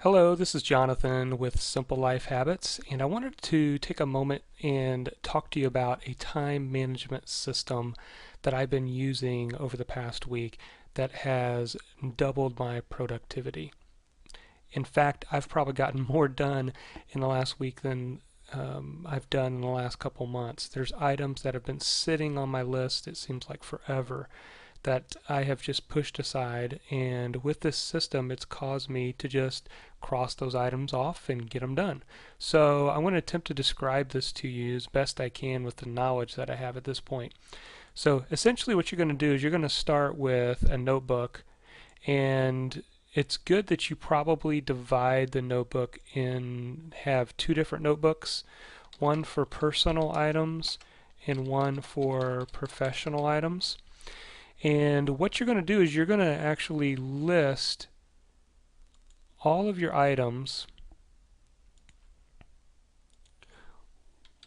Hello, this is Jonathan with Simple Life Habits, and I wanted to take a moment and talk to you about a time management system that I've been using over the past week that has doubled my productivity. In fact, I've probably gotten more done in the last week than I've done in the last couple months. There's items that have been sitting on my list, it seems like forever, that I have just pushed aside, and with this system it's caused me to just cross those items off and get them done. So I want to attempt to describe this to you as best I can with the knowledge that I have at this point. So essentially what you're going to do is you're going to start with a notebook, and it's good that you probably divide the notebook in, have two different notebooks, one for personal items and one for professional items. And what you're going to do is you're going to actually list all of your items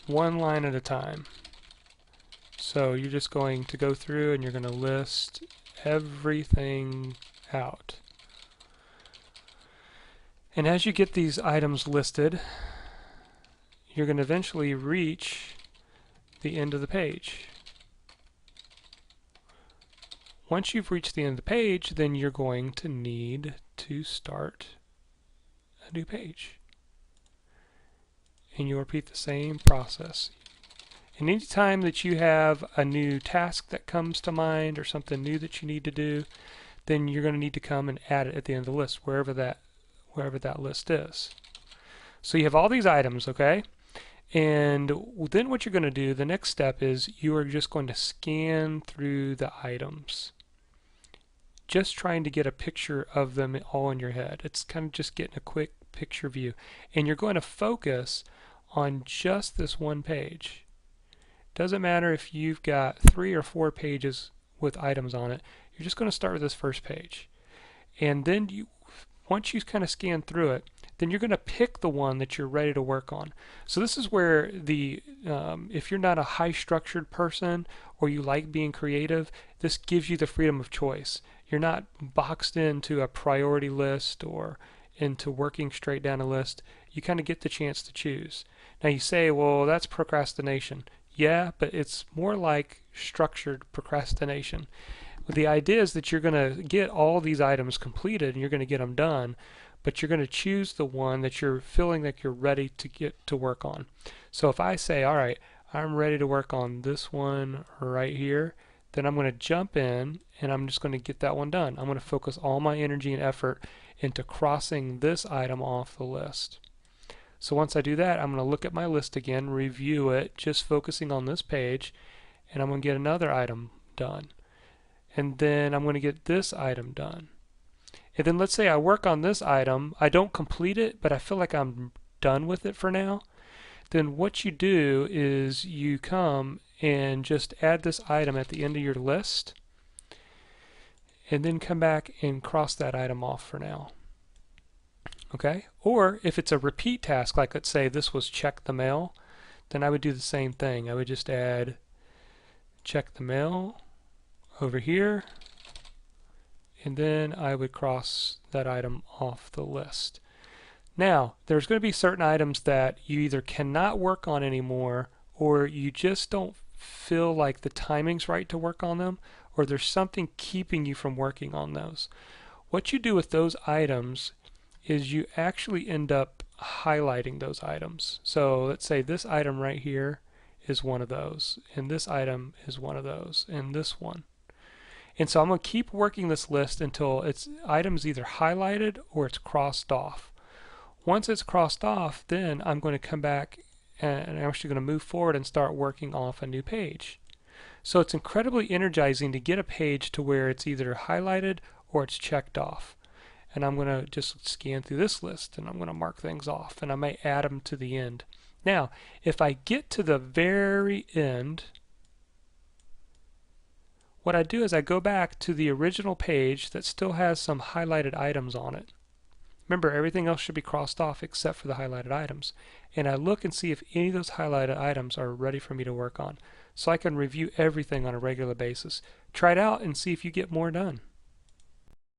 one line at a time. So you're just going to go through and you're going to list everything out. And as you get these items listed, you're going to eventually reach the end of the page. Once you've reached the end of the page, then you're going to need to start a new page. And you'll repeat the same process. And any time that you have a new task that comes to mind or something new that you need to do, then you're going to need to come and add it at the end of the list, wherever that list is. So you have all these items, okay? And then what you're going to do, the next step is you are just going to scan through the items, just trying to get a picture of them all in your head. It's kind of just getting a quick picture view. And you're going to focus on just this one page. Doesn't matter if you've got 3 or 4 pages with items on it, you're just going to start with this first page. And then once you kind of scan through it, then you're going to pick the one that you're ready to work on. So this is where if you're not a high structured person or you like being creative, this gives you the freedom of choice. You're not boxed into a priority list or into working straight down a list. You kind of get the chance to choose. Now you say, well, that's procrastination. Yeah, but it's more like structured procrastination. The idea is that you're going to get all these items completed and you're going to get them done, but you're going to choose the one that you're feeling like you're ready to get to work on. So if I say, all right, I'm ready to work on this one right here, then I'm going to jump in and I'm just going to get that one done. I'm going to focus all my energy and effort into crossing this item off the list. So once I do that, I'm going to look at my list again, review it, just focusing on this page, and I'm going to get another item done. And then I'm going to get this item done. And then let's say I work on this item, I don't complete it, but I feel like I'm done with it for now. Then what you do is you come and just add this item at the end of your list, and then come back and cross that item off for now. Okay? Or if it's a repeat task, like let's say this was check the mail, then I would do the same thing. I would just add check the mail over here, and then I would cross that item off the list. Now, there's going to be certain items that you either cannot work on anymore, or you just don't feel like the timing's right to work on them, or there's something keeping you from working on those. What you do with those items is you actually end up highlighting those items. So let's say this item right here is one of those, and this item is one of those, and this one. And so I'm going to keep working this list until its item is either highlighted or it's crossed off. Once it's crossed off, then I'm going to come back and I'm actually going to move forward and start working off a new page. So it's incredibly energizing to get a page to where it's either highlighted or it's checked off. And I'm going to just scan through this list and I'm going to mark things off, and I may add them to the end. Now, if I get to the very end, what I do is I go back to the original page that still has some highlighted items on it. Remember, everything else should be crossed off except for the highlighted items. And I look and see if any of those highlighted items are ready for me to work on, so I can review everything on a regular basis. Try it out and see if you get more done.